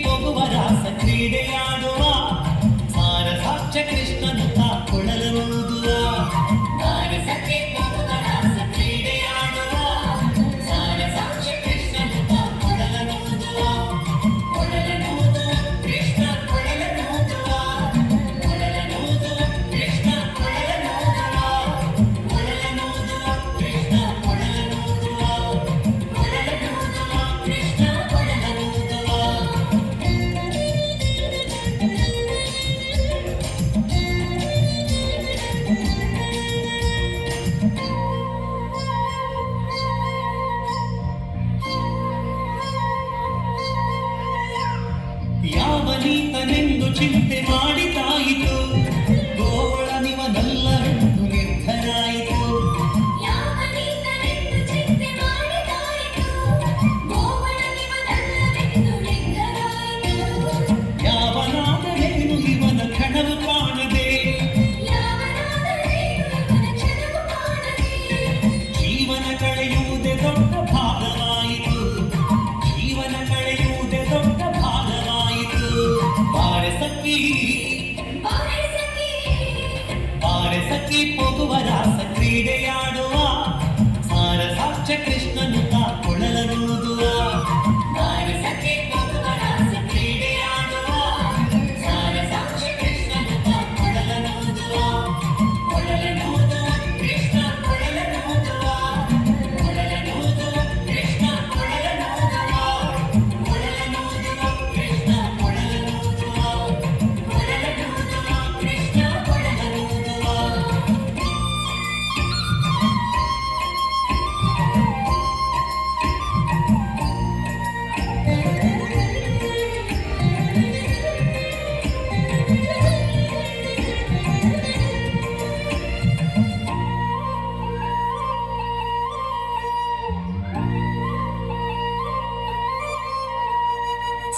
ಪೋಗುವ ರಾಸ ಕ್ರೀಡೆಯಾಡುವ ಸಾರಸಾಕ್ಷ ಕೃಷ್ಣನು ಕೊಳಲೂದುವ ಸಾರಸಕ್ಕೆ ಪೋಗುವ ರಾಸ ಕ್ರೀಡೆಯಾಡುವ ಸಾರಸಾಕ್ಷ ಕೃಷ್ಣನು ಕೊಳಲೂದುವ ಕೊಳಲೂದುವ ಕೃಷ್ಣ ಕೊಳಲೂದುವ ಕೊಳಲೂದುವ ಕೃಷ್ಣ ಕೊಳಲೂದುವ ಕೊಳಲೂದುವ ಕೃಷ್ಣ ಕೊಳಲೂದುವ ಕೊಳಲೂದುವ ಕೃಷ್ಣ ಕೊಳಲೂದುವ. ಯಾವನೀತನೆಂದು ಚಿಂತೆ ಮಾಡಿತಾಯಿತು ಗೋಳನಿವನಲ್ಲವೆಂದು ನಿರ್ಧರಾಯಿತು ಯಾವನೀತನೆಂದು ಚಿಂತೆ ಮಾಡಿದಾಯಿತು ಗೋವಳನಿವನಲ್ಲವೆಂದು ನಿರ್ಧರಾಯಿತು ಯಾವನಾದರೇನು ಇವನ ಕಣವು ಕಾಣದೆ ಯಾವನಾದರೇನು ಇವನ ಕ್ಷಣವು ಕಾಣದೆ ಜೀವನ ಕಳೆಯುವುದೇ ದೊಡ್ಡ ಭಾಗವಾಯಿತು ಜೀವನ ಕಳೆಯುವುದೇ ದೊಡ್ಡ ಭಾಗವಾಯಿತು ಬಾರೆ ಸಖಿ ಬಾರೆ ಸಖಿ ಬಾರೆ ಸಖಿ ಪೋಗುವ ರಾಸ ಕ್ರೀಡೆಯಾಡುವ ಸಾರಸಾಕ್ಷ ಕೃಷ್ಣನು ಕೊಳಲೂದುವ ಬಾರೆ ಸಖಿ ಪೋಗುವ ರಾಸ ಕ್ರೀಡೆಯಾಡುವ ಸಾರಸಾಕ್ಷ ಕೃಷ್ಣನು ಕೊಳಲೂದುವ ಕೊಳಲೂದುವ ಕೃಷ್ಣ ಕೊಳಲೂದುವ ಕೊಳಲೂದುವ ಕೃಷ್ಣ ಕೊಳಲೂದುವ ಕೊಳಲೂದುವ ಕೃಷ್ಣ ಕೊಳಲೂದುವ ಕೊಳಲೂದುವ ಕೃಷ್ಣ ಕೊಳಲೂದುವ.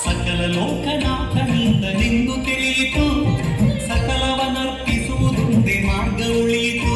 ಸಕಲ ಲೋಕನಾಥನಿಂದನೆಂದು ತಿಳಿಯಿತು ಸಕಲವನರ್ಪಿಸುವುದೊಂದೇ ಮಾರ್ಗ ಉಳಿಯಿತು